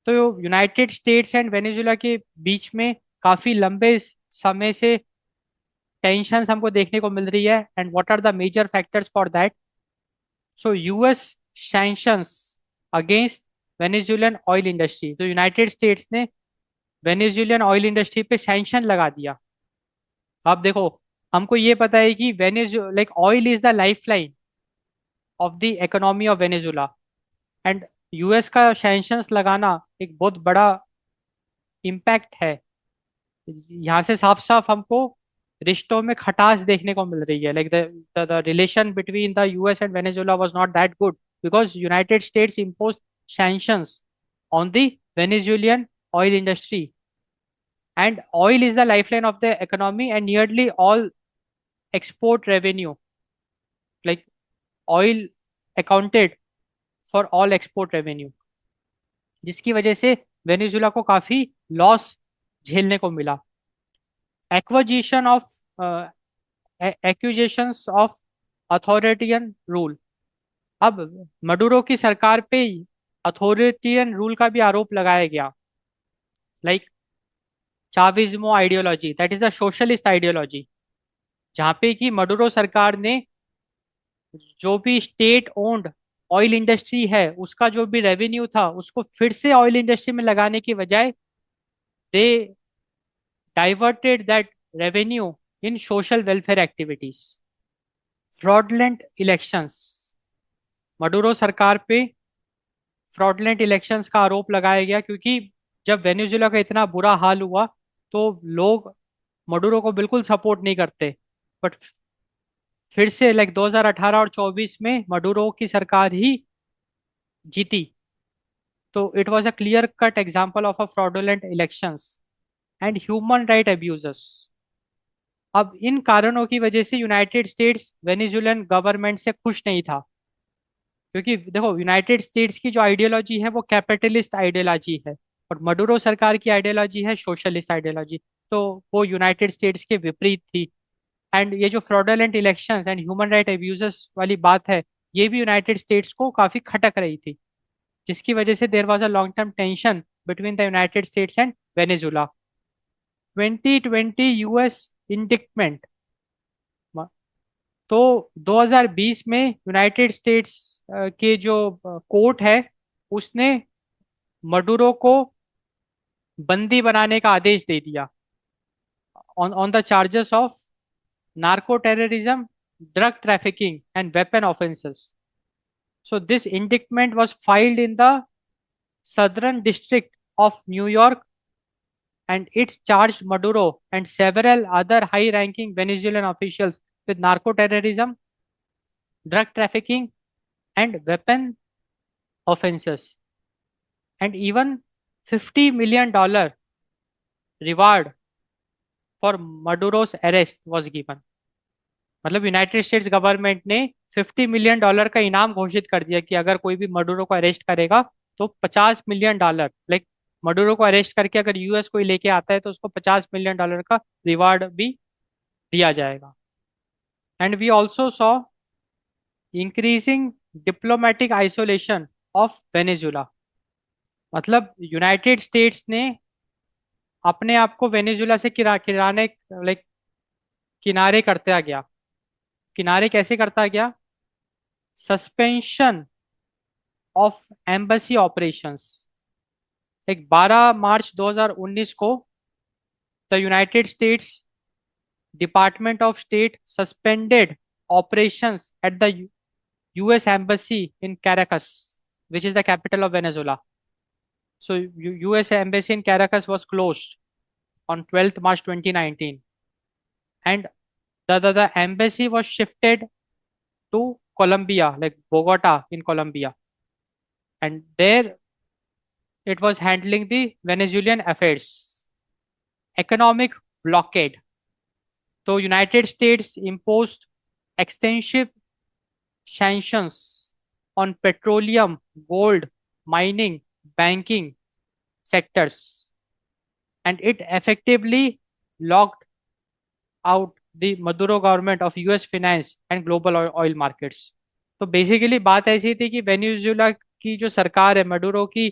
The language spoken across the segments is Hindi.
तो यूनाइटेड स्टेट्स एंड वेनेजुला के बीच में काफी लंबे समय से टेंशन हमको देखने को मिल रही है। And what are the major factors for that? So US sanctions against Venezuelan oil industry. तो यूनाइटेड स्टेट्स ने वेनेजुएलन ऑयल इंडस्ट्री पे सैंक्शन लगा दिया। अब देखो, हमको ये पता है कि Venezuela like oil is the lifeline of the economy of Venezuela. And US का सैंक्शंस लगाना एक बहुत बड़ा इम्पैक्ट है। यहाँ से साफ साफ हमको रिश्तों में खटास देखने को मिल रही है। Like the relation between the US and Venezuela was not that good because United states imposed sanctions on the Venezuelan oil industry. And oil is the lifeline of the economy, and nearly all export revenue, like oil accounted for all export revenue, जिसकी वजह से वेनेजुला को काफी लॉस झेलने को मिला। Acquisition of accusations of authoritarian rule. अब मडुरो की सरकार पे अथॉरिटियन रूल का भी आरोप लगाया गया। Like Chavismo ideology, that is a socialist ideology, जहाँ पे कि मडुरो सरकार ने जो भी स्टेट ओन्ड ऑयल इंडस्ट्री है उसका जो भी रेवेन्यू था उसको फिर से ऑयल इंडस्ट्री में लगाने की बजाय they diverted that revenue in social welfare activities. Fraudulent elections. Maduro सरकार पे फ्रॉडलेंट इलेक्शंस का आरोप लगाया गया क्योंकि जब वेनेजुएला का इतना बुरा हाल हुआ तो लोग मडुरो को बिल्कुल सपोर्ट नहीं करते। बट फिर से लाइक 2018 और 24 में मडुरो की सरकार ही जीती। तो it was a clear cut example of a fraudulent elections and human right abuses. अब इन कारणों की वजह से यूनाइटेड स्टेट्स वेनेजुएलन गवर्नमेंट से खुश नहीं था। क्योंकि देखो, यूनाइटेड स्टेट्स की जो आइडियोलॉजी है वो कैपिटलिस्ट आइडियोलॉजी है और मडुरो सरकार की आइडियोलॉजी है सोशलिस्ट आइडियोलॉजी। तो वो यूनाइटेड स्टेट्स के विपरीत थी। एंड ये जो fraudulent elections and human right abuses वाली बात है, ये भी यूनाइटेड स्टेट्स को काफी खटक रही थी, जिसकी वजह से there was a long term tension between the United States and Venezuela. 2020 US indictment. तो 2020 में यूनाइटेड स्टेट्स के जो कोर्ट है उसने मडुरो को बंदी बनाने का आदेश दे दिया on the charges of narco terrorism, drug trafficking and weapon offences. So this indictment was filed in the Southern District of New York, and it charged Maduro and several other high-ranking Venezuelan officials with narco terrorism, drug trafficking, and weapon offenses. And even $50 million reward for Maduro's arrest was given. मतलब यूनाइटेड स्टेट्स गवर्नमेंट ने $50 million का इनाम घोषित कर दिया कि अगर कोई भी मडुरो को अरेस्ट करेगा तो $50 million, लाइक मडुरो को अरेस्ट करके अगर यूएस कोई लेके आता है तो उसको $50 million का रिवार्ड भी दिया जाएगा। And we also saw increasing diplomatic isolation of Venezuela. मतलब यूनाइटेड स्टेट्स ने अपने आप को वेनेजुला से किराने लाइक किनारे करता गया। किनारे कैसे करता गया? Suspension of embassy operations. एक 12 मार्च 2019 को the United states department of state suspended operations at the US embassy in Caracas, which is the capital of Venezuela. So US embassy in Caracas was closed on 12th March 2019, and the embassy was shifted to Colombia, like Bogota in Colombia, and there it was handling the Venezuelan affairs. Economic blockade. So United States imposed extensive sanctions on petroleum, gold, mining, banking sectors, and it effectively locked out the Maduro government of US finance and global oil markets. तो बेसिकली बात ऐसी थी कि वेनेजुएला की जो सरकार है मडुरो की,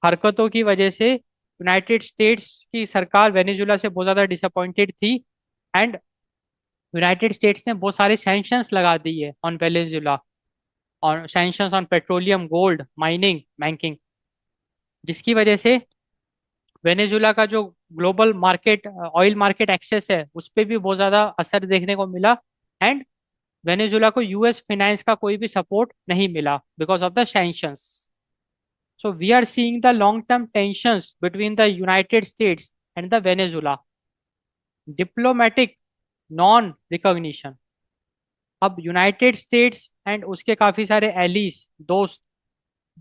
हरकतों की वजह से यूनाइटेड स्टेट्स की सरकार वेनेजुला से बहुत ज़्यादा डिसअपॉइंटेड थी। एंड यूनाइटेड स्टेट्स ने बहुत सारे सैंक्शंस लगा दिए ऑन वेनेजुला, और sanctions on petroleum, gold, mining, banking, जिसकी वजह से वेनेजुला का जो global market, oil market access है, उस पर भी बहुत ज़्यादा असर देखने को मिला। एंड वेनेजुला को यूएस फाइनेंस का कोई भी सपोर्ट नहीं मिला because of the sanctions. So we are seeing the long-term tensions between the United States and the Venezuela. Diplomatic non-recognition. अब यूनाइटेड स्टेट्स एंड उसके काफी सारे एलीज, दोस्त,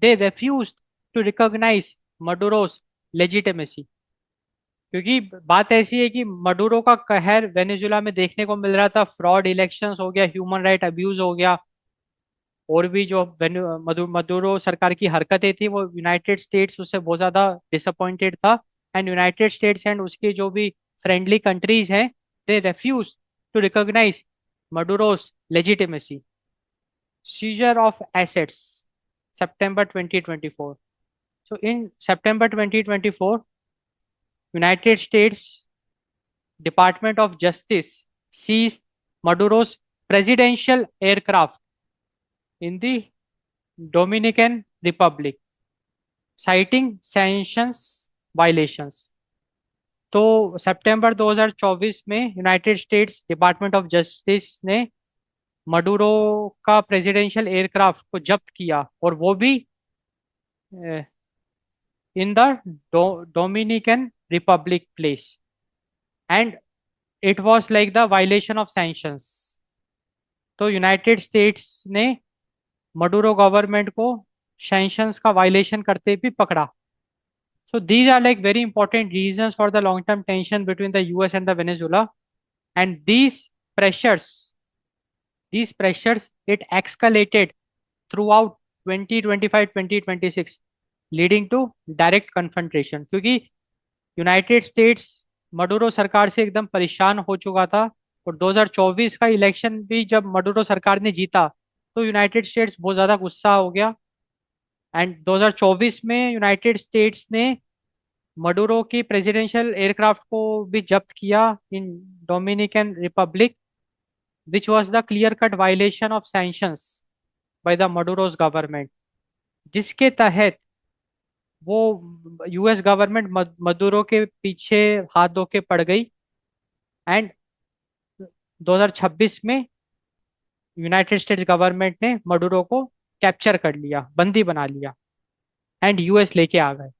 दे refused to recognize मडुरोस लेजिटिमेसी। क्योंकि बात ऐसी है कि मडुरो का कहर वेनेजुला में देखने को मिल रहा था, फ्रॉड इलेक्शंस हो गया, ह्यूमन राइट अब्यूज हो गया, और भी जो मदुरो सरकार की हरकतें थी, वो यूनाइटेड स्टेट्स उससे बहुत ज़्यादा डिसअपॉइंटेड था। एंड यूनाइटेड स्टेट्स एंड उसके जो भी फ्रेंडली कंट्रीज हैं, they refuse to recognize Maduro's legitimacy. Seizure of assets, September 2024. So in September 2024, United States Department of Justice seized Maduro's presidential aircraft in the Dominican Republic, citing sanctions violations। तो सितंबर 2024 में United states department of justice ने मडुरो का प्रेसिडेंशियल एयरक्राफ्ट को जब्त किया, और वो भी in the Dominican Republic place. And it was like the violation of sanctions. तो यूनाइटेड स्टेट्स ने मडुरो गवर्नमेंट को सैंक्शंस का वायलेशन करते भी पकड़ा। So these are like very important reasons for the long-term tension between the US and the Venezuela. And these pressures, it escalated throughout 2025-2026, leading to direct confrontation। क्योंकि यूनाइटेड स्टेट्स मडुरो सरकार से एकदम परेशान हो चुका था, और 2024 का इलेक्शन भी जब मडुरो सरकार ने जीता, तो यूनाइटेड स्टेट्स बहुत ज़्यादा गुस्सा हो गया। एंड 2024 में यूनाइटेड स्टेट्स ने मडुरो की प्रेसिडेंशियल एयरक्राफ्ट को भी जब्त किया in Dominican Republic, which was the clear cut violation of sanctions by the Maduro's government, जिसके तहत वो यूएस गवर्नमेंट मदुरो के पीछे हाथ धो के पड़ गई। एंड 2026 में यूनाइटेड स्टेट्स गवर्नमेंट ने मडुरो को कैप्चर कर लिया, बंदी बना लिया, एंड यूएस लेके आ गए।